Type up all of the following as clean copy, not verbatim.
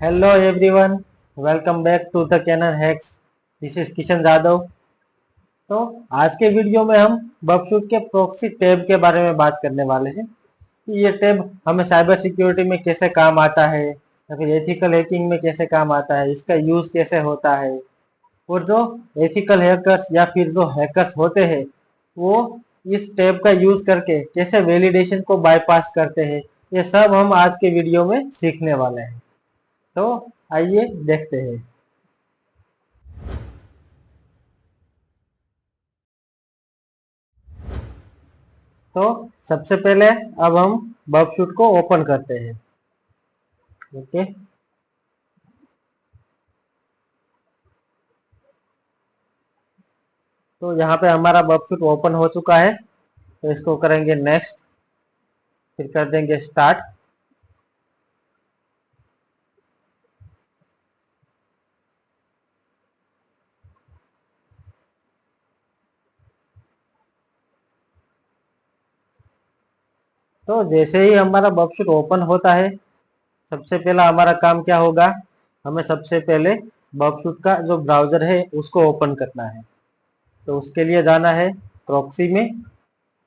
Hello everyone, welcome back to the canon hacks. This is Kishan Jadav. तो आज के video में हम बगशूट के प्रॉक्सी टैब के बारे में बात करने वाले हैं कि ये टैब हमें साइबर सिक्योरिटी में कैसे काम आता है या फिर एथिकल हैकिंग में कैसे काम आता है, इसका यूज कैसे होता है और जो एथिकल हैकर्स या फिर जो हैकर्स होते हैं वो इस टैब का यूज करके कैसे वैलिडेशन को बाईपास करते हैं। ये सब हम आज के वीडियो में सीखने वाले हैं। तो आइए देखते हैं। तो सबसे पहले अब हम बगशूट को ओपन करते हैं। ओके, तो यहाँ पे हमारा बगशूट ओपन हो चुका है। तो इसको करेंगे नेक्स्ट, फिर कर देंगे स्टार्ट। तो जैसे ही हमारा बगशूट ओपन होता है, सबसे पहला हमारा काम क्या होगा, हमें सबसे पहले बगशूट का जो ब्राउजर है उसको ओपन करना है। तो उसके लिए जाना है प्रॉक्सी में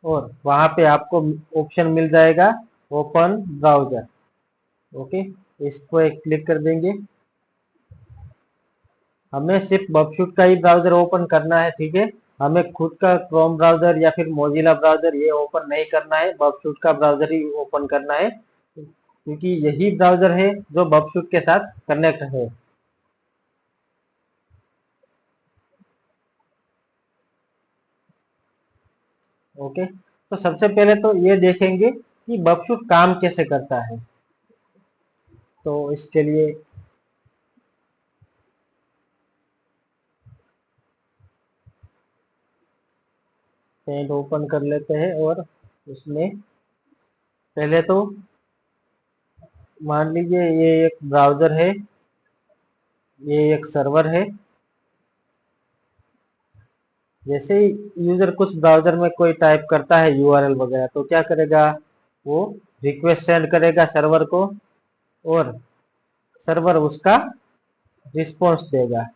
और वहां पे आपको ऑप्शन मिल जाएगा ओपन ब्राउजर। ओके, इसको एक क्लिक कर देंगे। हमें सिर्फ बगशूट का ही ब्राउजर ओपन करना है, ठीक है। हमें खुद का क्रोम ब्राउजर या फिर मोजिला ब्राउजर ये ओपन नहीं करना है, बगशूट का ब्राउजर ही ओपन करना है, क्योंकि यही ब्राउजर है जो बगशूट के साथ कनेक्ट है। ओके, तो सबसे पहले तो ये देखेंगे कि बगशूट काम कैसे करता है। तो इसके लिए पेंट ओपन कर लेते हैं और उसमें पहले तो मान लीजिए ये एक ब्राउजर है, ये एक सर्वर है। जैसे ही यूजर कुछ ब्राउजर में कोई टाइप करता है यूआरएल वगैरह, तो क्या करेगा, वो रिक्वेस्ट सेंड करेगा सर्वर को और सर्वर उसका रिस्पॉन्स देगा।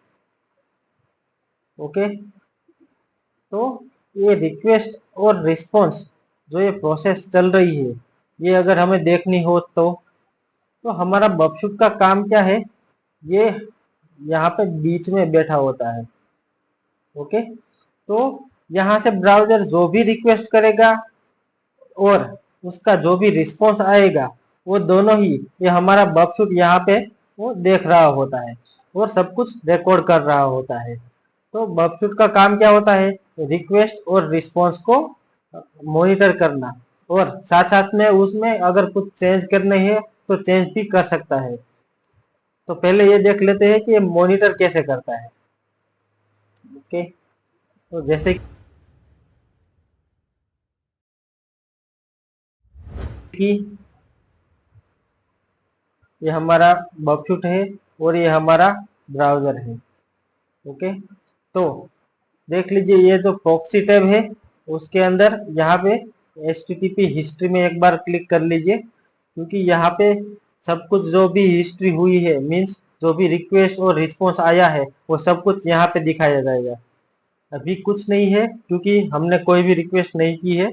ओके, तो ये रिक्वेस्ट और रिस्पॉन्स जो ये प्रोसेस चल रही है, ये अगर हमें देखनी हो तो हमारा बगशूट का काम क्या है, ये यहाँ पे बीच में बैठा होता है। ओके, तो यहाँ से ब्राउजर जो भी रिक्वेस्ट करेगा और उसका जो भी रिस्पॉन्स आएगा, वो दोनों ही ये हमारा बगशूट यहाँ पे वो देख रहा होता है और सब कुछ रिकॉर्ड कर रहा होता है। तो बगशूट का काम क्या होता है, रिक्वेस्ट और रिस्पॉन्स को मॉनिटर करना और साथ साथ में उसमें अगर कुछ चेंज करने हैं तो चेंज भी कर सकता है। तो पहले ये देख लेते हैं कि ये मॉनिटर कैसे करता है। ओके, तो जैसे कि ये हमारा बगशूट है और ये हमारा ब्राउजर है। ओके, तो देख लीजिए ये जो प्रॉक्सी टैब है उसके अंदर यहाँ पे HTTP हिस्ट्री में एक बार क्लिक कर लीजिए, क्योंकि यहाँ पे सब कुछ जो भी हिस्ट्री हुई है, मीन्स जो भी रिक्वेस्ट और रिस्पॉन्स आया है वो सब कुछ यहाँ पे दिखाया जाएगा। अभी कुछ नहीं है क्योंकि हमने कोई भी रिक्वेस्ट नहीं की है।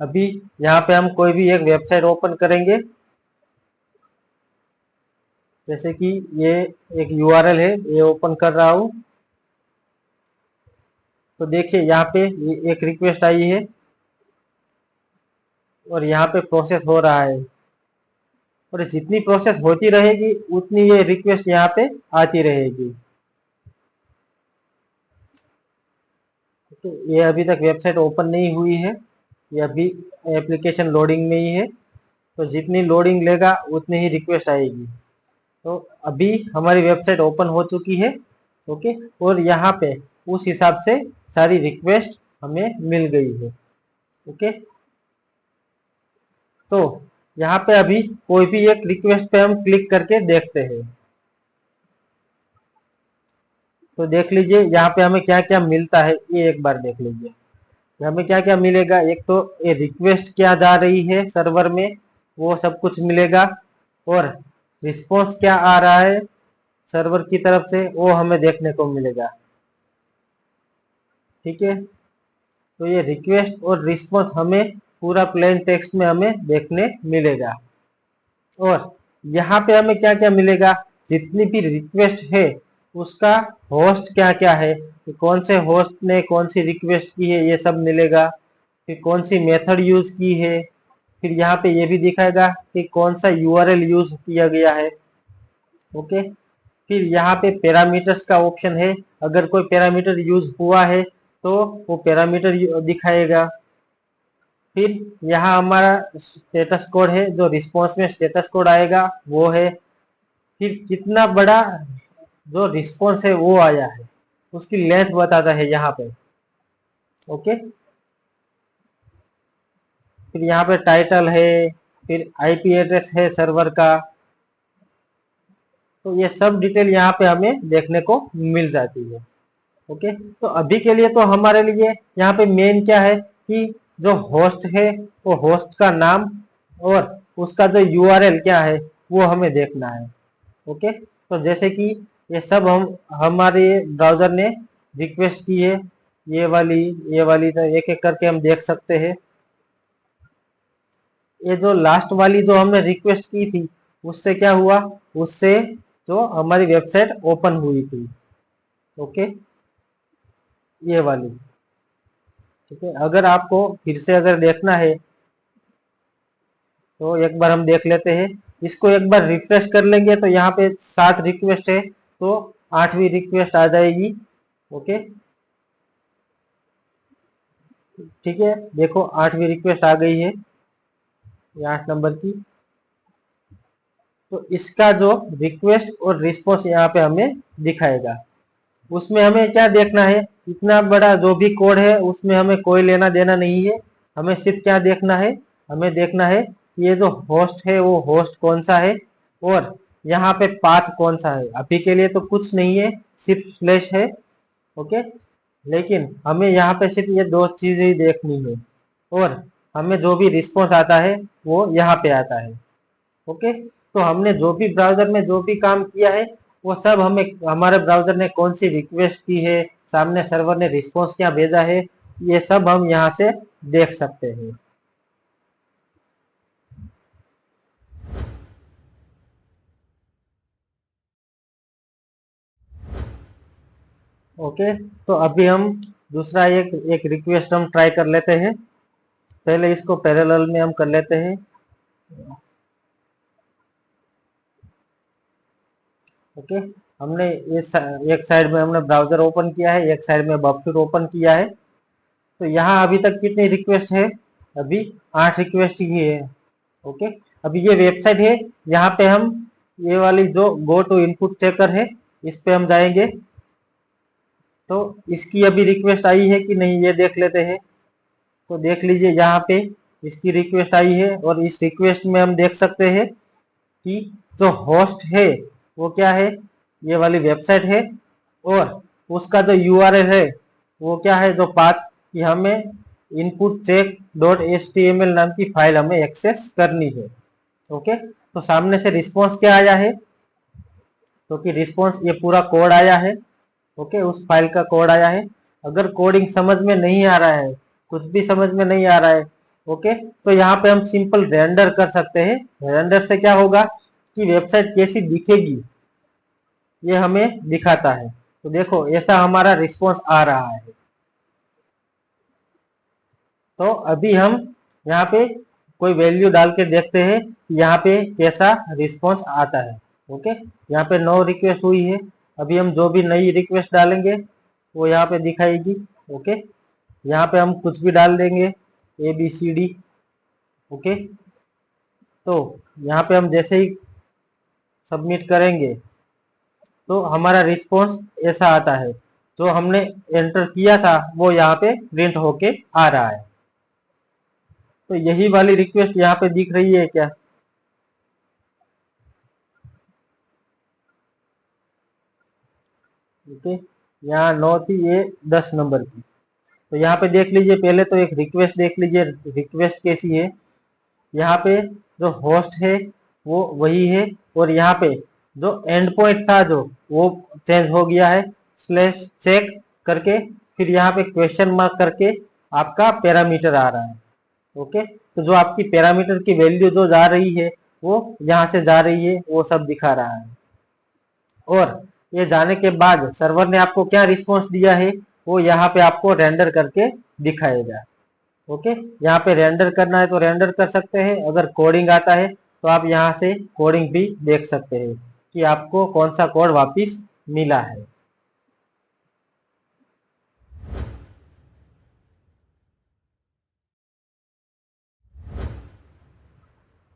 अभी यहाँ पे हम कोई भी एक वेबसाइट ओपन करेंगे, जैसे कि ये एक यूआरएल है, ये ओपन कर रहा हूँ। तो देखिए यहाँ पे एक रिक्वेस्ट आई है और यहाँ पे प्रोसेस हो रहा है और जितनी प्रोसेस होती रहेगी उतनी ये रिक्वेस्ट यहाँ पे आती रहेगी। तो ये अभी तक वेबसाइट ओपन नहीं हुई है, ये अभी एप्लीकेशन लोडिंग में ही है। तो जितनी लोडिंग लेगा उतनी ही रिक्वेस्ट आएगी। तो अभी हमारी वेबसाइट ओपन हो चुकी है। ओके, और यहाँ पे उस हिसाब से सारी रिक्वेस्ट हमें मिल गई है। ओके, तो यहाँ पे अभी कोई भी एक रिक्वेस्ट पे हम क्लिक करके देखते हैं। तो देख लीजिए यहाँ पे हमें क्या क्या मिलता है, ये एक बार देख लीजिए हमें क्या क्या मिलेगा। एक तो ये रिक्वेस्ट क्या जा रही है सर्वर में, वो सब कुछ मिलेगा। और रिस्पॉन्स क्या आ रहा है सर्वर की तरफ से वो हमें देखने को मिलेगा। ठीक है, तो ये रिक्वेस्ट और रिस्पॉन्स हमें पूरा प्लेन टेक्स्ट में हमें देखने मिलेगा। और यहाँ पे हमें क्या क्या मिलेगा, जितनी भी रिक्वेस्ट है उसका होस्ट क्या क्या है, तो कौन से होस्ट ने कौन सी रिक्वेस्ट की है ये सब मिलेगा, फिर कौन सी मेथड यूज की है, फिर यहाँ पे ये भी दिखाएगा कि कौन सा यूआरएल यूज किया गया है। ओके, फिर यहाँ पे पैरामीटर्स का ऑप्शन है, अगर कोई पैरामीटर यूज हुआ है तो वो पैरामीटर दिखाएगा। फिर यहाँ हमारा स्टेटस कोड है, जो रिस्पॉन्स में स्टेटस कोड आएगा वो है। फिर कितना बड़ा जो रिस्पॉन्स है वो आया है उसकी लेंथ बताता है यहाँ पे। ओके, फिर यहाँ पे टाइटल है, फिर आईपी एड्रेस है सर्वर का, तो ये सब डिटेल यहाँ पे हमें देखने को मिल जाती है। ओके, तो अभी के लिए तो हमारे लिए यहाँ पे मेन क्या है कि जो होस्ट है वो होस्ट का नाम और उसका जो यूआरएल क्या है वो हमें देखना है। ओके, तो जैसे कि ये सब हम हमारे ब्राउजर ने रिक्वेस्ट की है, ये वाली तो एक एक करके हम देख सकते हैं। ये जो लास्ट वाली जो हमने रिक्वेस्ट की थी उससे क्या हुआ, उससे जो हमारी वेबसाइट ओपन हुई थी। ओके, ये वाली। ठीक है, अगर आपको फिर से अगर देखना है तो एक बार हम देख लेते हैं, इसको एक बार रिफ्रेश कर लेंगे तो यहाँ पे 7 रिक्वेस्ट है तो 8वीं रिक्वेस्ट आ जाएगी। ओके, ठीक है, देखो 8वीं रिक्वेस्ट आ गई है, ये 8 नंबर की। तो इसका जो रिक्वेस्ट और रिस्पॉन्स यहाँ पे हमें दिखाएगा। उसमें हमें क्या देखना है, इतना बड़ा जो भी कोड है उसमें हमें कोई लेना देना नहीं है। हमें सिर्फ क्या देखना है, हमें देखना है ये जो होस्ट है वो होस्ट कौन सा है और यहाँ पे पाथ कौन सा है। अभी के लिए तो कुछ नहीं है, सिर्फ स्लैश है। ओके, लेकिन हमें यहाँ पे सिर्फ ये 2 चीजें ही देखनी है और हमें जो भी रिस्पॉन्स आता है वो यहाँ पे आता है। ओके, तो हमने जो भी ब्राउजर में जो भी काम किया है वो सब हमें हमारे ब्राउजर ने कौन सी रिक्वेस्ट की है, सामने सर्वर ने रिस्पॉन्स क्या भेजा है, ये सब हम यहाँ से देख सकते हैं। ओके, तो अभी हम दूसरा एक एक रिक्वेस्ट हम ट्राई कर लेते हैं। पहले इसको पैरेलल में हम कर लेते हैं। ओके, हमने एक साइड में हमने ब्राउजर ओपन किया है, एक साइड में बफर ओपन किया है। तो यहाँ अभी तक कितनी रिक्वेस्ट है, अभी 8 रिक्वेस्ट ही है। ओके, अभी ये वेबसाइट है, यहाँ पे हम ये वाली जो गो टू इनपुट चेकर है इस पे हम जाएंगे। तो इसकी अभी रिक्वेस्ट आई है कि नहीं ये देख लेते हैं। तो देख लीजिए यहाँ पे इसकी रिक्वेस्ट आई है और इस रिक्वेस्ट में हम देख सकते हैं कि जो होस्ट है वो क्या है, ये वाली वेबसाइट है और उसका जो यूआरएल है वो क्या है, जो पाथ कि हमें इनपुट चेक डॉट एचटीएमएल नाम की फाइल हमें एक्सेस करनी है। ओके, तो सामने से रिस्पॉन्स क्या आया है, तो कि रिस्पॉन्स ये पूरा कोड आया है। ओके, उस फाइल का कोड आया है। अगर कोडिंग समझ में नहीं आ रहा है, कुछ भी समझ में नहीं आ रहा है, ओके, तो यहाँ पे हम सिंपल रेंडर कर सकते हैं। रेंडर से क्या होगा कि वेबसाइट कैसी दिखेगी ये हमें दिखाता है। तो देखो ऐसा हमारा रिस्पॉन्स आ रहा है। तो अभी हम यहाँ पे कोई वैल्यू डाल के देखते हैं कि यहाँ पे कैसा रिस्पॉन्स आता है। ओके, यहाँ पे 9 रिक्वेस्ट हुई है, अभी हम जो भी नई रिक्वेस्ट डालेंगे वो यहाँ पे दिखाएगी। ओके, यहाँ पे हम कुछ भी डाल देंगे ABCD। ओके, तो यहाँ पे हम जैसे ही सबमिट करेंगे तो हमारा रिस्पॉन्स ऐसा आता है, जो हमने एंटर किया था वो यहाँ पे प्रिंट होके आ रहा है। तो यही वाली रिक्वेस्ट यहाँ पे दिख रही है क्या, ओके, यहाँ 9 थी, ये 10 नंबर की। तो यहाँ पे देख लीजिए, पहले तो एक रिक्वेस्ट देख लीजिए, रिक्वेस्ट कैसी है। यहाँ पे जो होस्ट है वो वही है, और यहाँ पे जो एंड पॉइंट था जो वो चेंज हो गया है, स्लैश चेक करके फिर यहाँ पे क्वेश्चन मार्क करके आपका पैरामीटर आ रहा है। ओके, तो जो आपकी पैरामीटर की वैल्यू जो जा रही है वो यहाँ से जा रही है, वो सब दिखा रहा है। और ये जाने के बाद सर्वर ने आपको क्या रिस्पॉन्स दिया है वो यहाँ पे आपको रेंडर करके दिखाएगा। ओके, यहाँ पे रेंडर करना है तो रेंडर कर सकते हैं, अगर कोडिंग आता है तो आप यहाँ से कोडिंग भी देख सकते हैं कि आपको कौन सा कोड वापिस मिला है।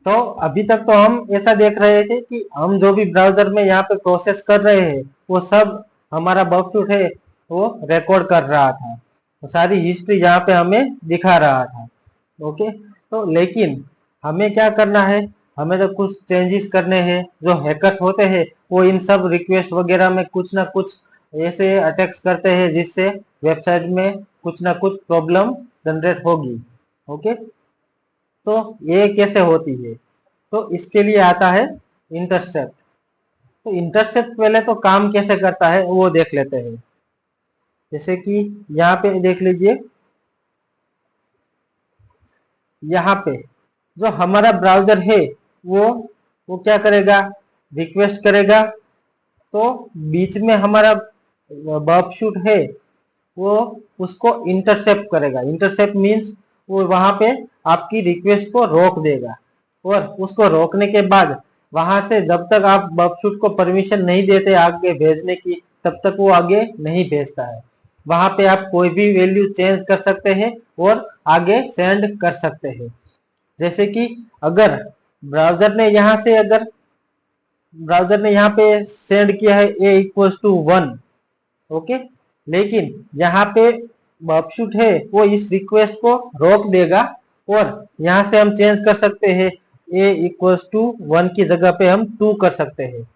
तो अभी तक तो हम ऐसा देख रहे थे कि हम जो भी ब्राउजर में यहाँ पे प्रोसेस कर रहे हैं वो सब हमारा बगशूट है वो रिकॉर्ड कर रहा था, तो सारी हिस्ट्री यहाँ पे हमें दिखा रहा था। ओके, तो लेकिन हमें क्या करना है, हमें तो कुछ चेंजेस करने हैं। जो हैकर्स होते हैं वो इन सब रिक्वेस्ट वगैरह में कुछ ना कुछ ऐसे अटैक्स करते हैं जिससे वेबसाइट में कुछ ना कुछ प्रॉब्लम जनरेट होगी। ओके, तो ये कैसे होती है, तो इसके लिए आता है इंटरसेप्ट। तो इंटरसेप्ट पहले तो काम कैसे करता है वो देख लेते हैं। जैसे कि यहाँ पे देख लीजिए, यहाँ पे जो हमारा ब्राउजर है वो क्या करेगा, रिक्वेस्ट करेगा, तो बीच में हमारा बर्बशूट है वो उसको इंटरसेप्ट करेगा। इंटरसेप्ट मीन्स वो वहां पे आपकी रिक्वेस्ट को रोक देगा, और उसको रोकने के बाद वहां से जब तक आप बर्बशूट को परमिशन नहीं देते आगे भेजने की तब तक वो आगे नहीं भेजता है। वहां पे आप कोई भी वैल्यू चेंज कर सकते हैं और आगे सेंड कर सकते हैं। जैसे कि अगर ब्राउजर ने यहाँ से अगर ब्राउजर ने यहाँ पे सेंड किया है a=1, ओके, लेकिन यहाँ पे बॉक्सशूट है वो इस रिक्वेस्ट को रोक देगा, और यहाँ से हम चेंज कर सकते हैं a=1 की जगह पे हम 2 कर सकते हैं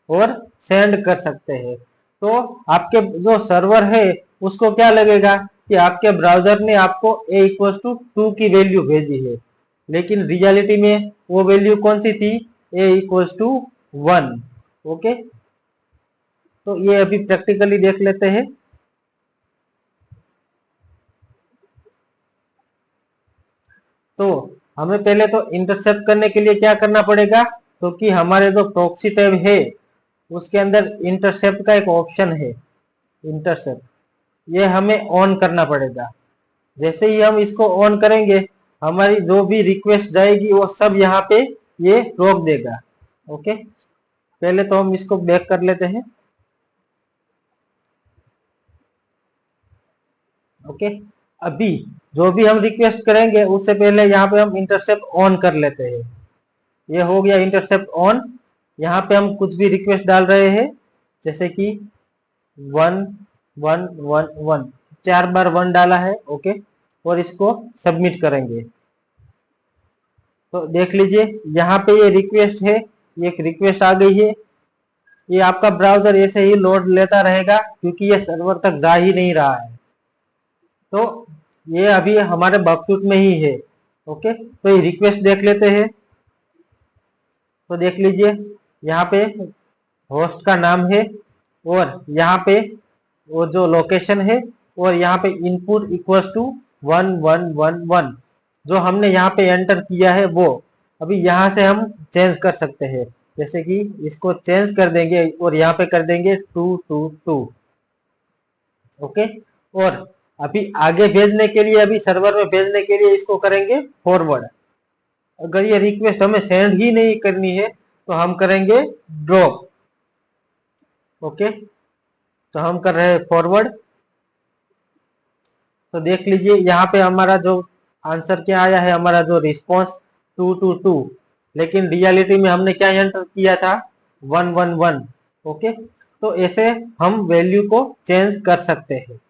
और सेंड कर सकते हैं। तो आपके जो सर्वर है उसको क्या लगेगा कि आपके ब्राउजर ने आपको a=2 की वैल्यू भेजी है, लेकिन रियलिटी में वो वैल्यू कौन सी थी, a=1। ओके, तो ये अभी प्रैक्टिकली देख लेते हैं। तो हमें पहले तो इंटरसेप्ट करने के लिए क्या करना पड़ेगा, तो कि हमारे जो प्रॉक्सी टैब है उसके अंदर इंटरसेप्ट का एक ऑप्शन है, इंटरसेप्ट, ये हमें ऑन करना पड़ेगा। जैसे ही हम इसको ऑन करेंगे हमारी जो भी रिक्वेस्ट जाएगी वो सब यहाँ पे ये रोक देगा। ओके, पहले तो हम इसको बैक कर लेते हैं। ओके, अभी जो भी हम रिक्वेस्ट करेंगे उससे पहले यहाँ पे हम इंटरसेप्ट ऑन कर लेते हैं। ये हो गया इंटरसेप्ट ऑन। यहाँ पे हम कुछ भी रिक्वेस्ट डाल रहे हैं, जैसे कि 1 1 1 1, 4 बार 1 डाला है। ओके, और इसको सबमिट करेंगे। तो देख लीजिए यहाँ पे ये रिक्वेस्ट है, ये एक रिक्वेस्ट आ गई है। ये आपका ब्राउजर ऐसे ही लोड लेता रहेगा क्योंकि ये सर्वर तक जा ही नहीं रहा है। तो ये अभी हमारे बॉक्सशूट में ही है। ओके, तो ये रिक्वेस्ट देख लेते हैं। तो देख लीजिए यहाँ पे होस्ट का नाम है, और यहाँ पे वो जो लोकेशन है, और यहाँ पे इनपुट इक्वल्स टू 1111 जो हमने यहाँ पे एंटर किया है वो अभी यहाँ से हम चेंज कर सकते हैं। जैसे कि इसको चेंज कर देंगे और यहाँ पे कर देंगे 222। ओके, और अभी आगे भेजने के लिए, अभी सर्वर में भेजने के लिए इसको करेंगे फॉरवर्ड। अगर ये रिक्वेस्ट हमें सेंड ही नहीं करनी है तो हम करेंगे ड्रॉप। ओके, तो हम कर रहे हैं फॉरवर्ड। तो देख लीजिए यहाँ पे हमारा जो आंसर क्या आया है, हमारा जो रिस्पॉन्स 222, लेकिन रियलिटी में हमने क्या एंटर किया था, 111। ओके, तो ऐसे हम वैल्यू को चेंज कर सकते हैं।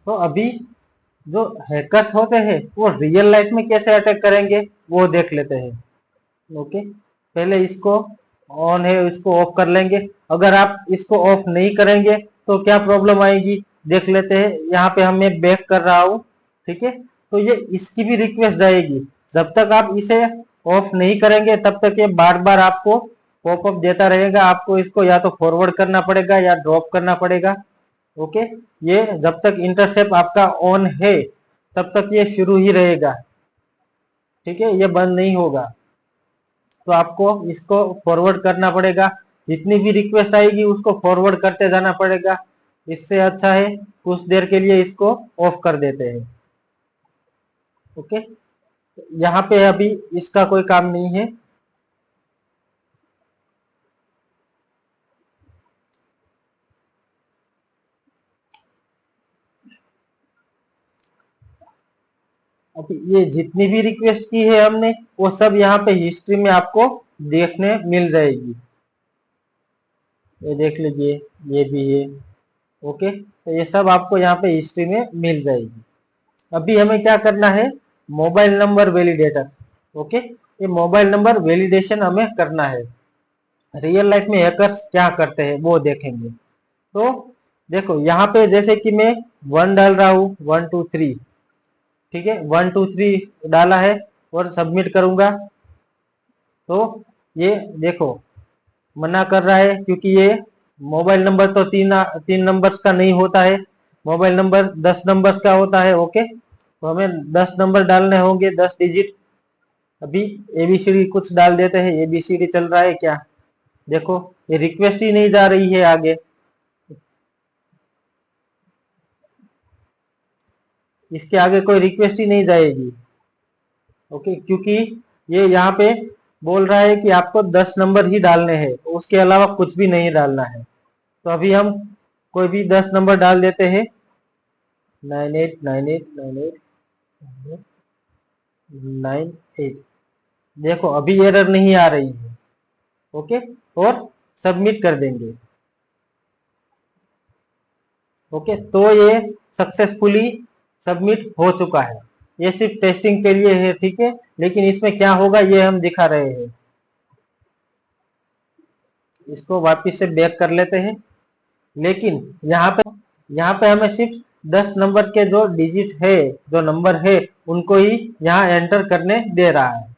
तो अभी जो हैकर्स होते हैं वो रियल लाइफ में कैसे अटैक करेंगे वो देख लेते हैं। ओके, पहले इसको ऑन है इसको ऑफ कर लेंगे। अगर आप इसको ऑफ नहीं करेंगे तो क्या प्रॉब्लम आएगी, देख लेते हैं। यहाँ पे हम मैं बैक कर रहा हूँ, ठीक है। तो ये इसकी भी रिक्वेस्ट जाएगी। जब तक आप इसे ऑफ नहीं करेंगे तब तक ये बार बार आपको पॉपअप देता रहेगा। आपको इसको या तो फॉरवर्ड करना पड़ेगा या ड्रॉप करना पड़ेगा। ओके, ये जब तक इंटरसेप्ट आपका ऑन है तब तक ये शुरू ही रहेगा, ठीक है, ये बंद नहीं होगा। तो आपको इसको फॉरवर्ड करना पड़ेगा। जितनी भी रिक्वेस्ट आएगी उसको फॉरवर्ड करते जाना पड़ेगा। इससे अच्छा है कुछ देर के लिए इसको ऑफ कर देते हैं। ओके, यहाँ पे अभी इसका कोई काम नहीं है। अभी ये जितनी भी रिक्वेस्ट की है हमने वो सब यहाँ पे हिस्ट्री में आपको देखने मिल जाएगी। ये देख लीजिए, ये भी है। ओके, तो ये सब आपको यहाँ पे हिस्ट्री में मिल जाएगी। अभी हमें क्या करना है, मोबाइल नंबर वैलिडेटर। ओके, ये मोबाइल नंबर वैलिडेशन हमें करना है। रियल लाइफ में हैकर्स क्या करते हैं वो देखेंगे। तो देखो यहाँ पे जैसे कि मैं 1 डाल रहा हूँ, 1 2 3, ठीक है, 1 2 3 डाला है और सबमिट करूंगा। तो ये देखो मना कर रहा है क्योंकि ये मोबाइल नंबर तो तीन तीन नंबर्स का नहीं होता है, मोबाइल नंबर 10 नंबर्स का होता है। ओके, तो हमें 10 नंबर डालने होंगे, 10 डिजिट। अभी एबीसीडी कुछ डाल देते हैं, एबीसीडी चल रहा है क्या, देखो ये रिक्वेस्ट ही नहीं जा रही है आगे। इसके आगे कोई रिक्वेस्ट ही नहीं जाएगी। ओके, क्योंकि ये यहाँ पे बोल रहा है कि आपको 10 नंबर ही डालने हैं, उसके अलावा कुछ भी नहीं डालना है। तो अभी हम कोई भी 10 नंबर डाल देते हैं, 98989898। देखो अभी एरर नहीं आ रही है। ओके, और सबमिट कर देंगे। ओके, तो ये सक्सेसफुली सबमिट हो चुका है। ये सिर्फ टेस्टिंग के लिए है, ठीक है, लेकिन इसमें क्या होगा ये हम दिखा रहे हैं। इसको वापस से बैक कर लेते हैं। लेकिन यहाँ पे हमें सिर्फ 10 नंबर के जो डिजिट है, जो नंबर है, उनको ही यहाँ एंटर करने दे रहा है।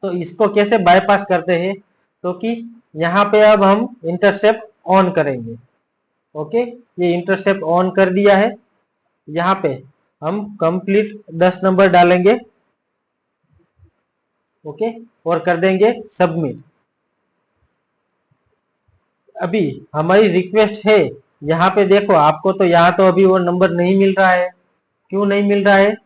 तो इसको कैसे बाईपास करते हैं, तो कि यहाँ पे अब हम इंटरसेप्ट ऑन करेंगे। ओके, ये इंटरसेप्ट ऑन कर दिया है। यहाँ पे हम कंप्लीट 10 नंबर डालेंगे। ओके, और कर देंगे सबमिट। अभी हमारी रिक्वेस्ट है, यहाँ पे देखो आपको तो यहाँ तो अभी वो नंबर नहीं मिल रहा है। क्यों नहीं मिल रहा है,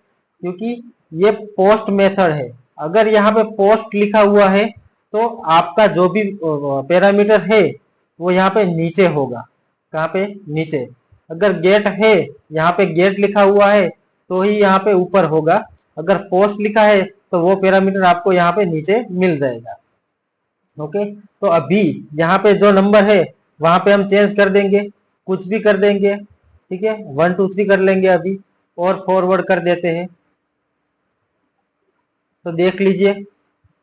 क्योंकि ये पोस्ट मेथड है। अगर यहाँ पे पोस्ट लिखा हुआ है तो आपका जो भी पैरामीटर है वो यहाँ पे नीचे होगा। कहाँ पे, नीचे। अगर गेट है, यहाँ पे गेट लिखा हुआ है तो ही यहाँ पे ऊपर होगा। अगर पोस्ट लिखा है तो वो पैरामीटर आपको यहाँ पे नीचे मिल जाएगा। ओके, तो अभी यहाँ पे जो नंबर है वहां पे हम चेंज कर देंगे, कुछ भी कर देंगे, ठीक है, 1 2 3 कर लेंगे अभी और फॉरवर्ड कर देते हैं। तो देख लीजिए,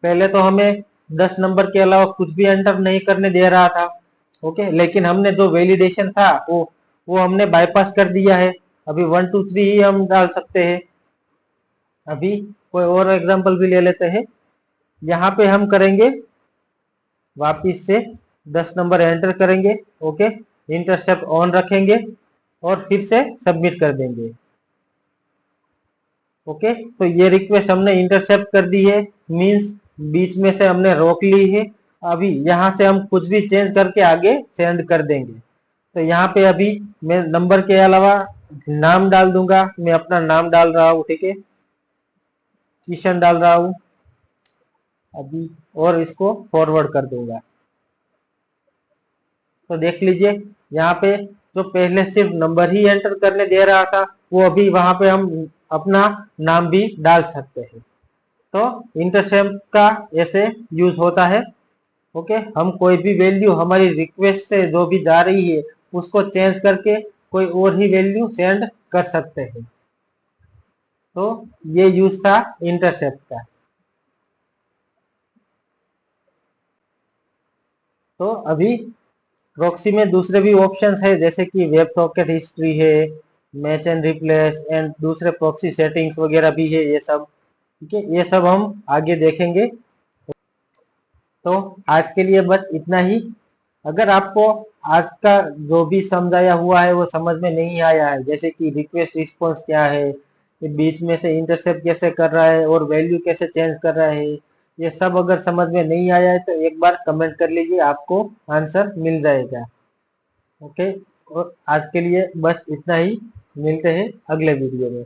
पहले तो हमें 10 नंबर के अलावा कुछ भी एंटर नहीं करने दे रहा था। ओके, लेकिन हमने जो वैलिडेशन था वो हमने बाईपास कर दिया है। अभी 1 2 3 ही हम डाल सकते हैं। अभी कोई और एग्जांपल भी ले लेते हैं। यहाँ पे हम करेंगे वापिस से 10 नंबर एंटर करेंगे। ओके, इंटरसेप्ट ऑन रखेंगे और फिर से सबमिट कर देंगे। ओके, तो ये रिक्वेस्ट हमने इंटरसेप्ट कर दी है, मींस बीच में से हमने रोक ली है। अभी यहाँ से हम कुछ भी चेंज करके आगे सेंड कर देंगे। तो यहाँ पे अभी मैं नंबर के अलावा नाम डाल दूंगा, मैं अपना नाम डाल रहा हूँ, ठीक है, किशन डाल रहा हूँ अभी, और इसको फॉरवर्ड कर दूंगा। तो देख लीजिए यहाँ पे जो पहले सिर्फ नंबर ही एंटर करने दे रहा था वो अभी वहां पे हम अपना नाम भी डाल सकते हैं। तो इंटरसेप्ट का ऐसे यूज होता है। ओके, हम कोई भी वैल्यू हमारी रिक्वेस्ट से जो भी जा रही है उसको चेंज करके कोई और ही वैल्यू सेंड कर सकते हैं। तो ये यूज था इंटरसेप्ट का। तो अभी प्रॉक्सी में दूसरे भी ऑप्शंस है, जैसे कि वेब सॉकेट हिस्ट्री है, मैच एंड रिप्लेस एंड दूसरे प्रॉक्सी सेटिंग्स वगैरह भी है, ये सब। ठीक है, ये सब हम आगे देखेंगे। तो आज के लिए बस इतना ही। अगर आपको आज का जो भी समझाया हुआ है वो समझ में नहीं आया है, जैसे कि रिक्वेस्ट रिस्पॉन्स क्या है, ये बीच में से इंटरसेप्ट कैसे कर रहा है और वैल्यू कैसे चेंज कर रहा है, ये सब अगर समझ में नहीं आया है तो एक बार कमेंट कर लीजिए, आपको आंसर मिल जाएगा। ओके, और आज के लिए बस इतना ही। मिलते हैं अगले वीडियो में।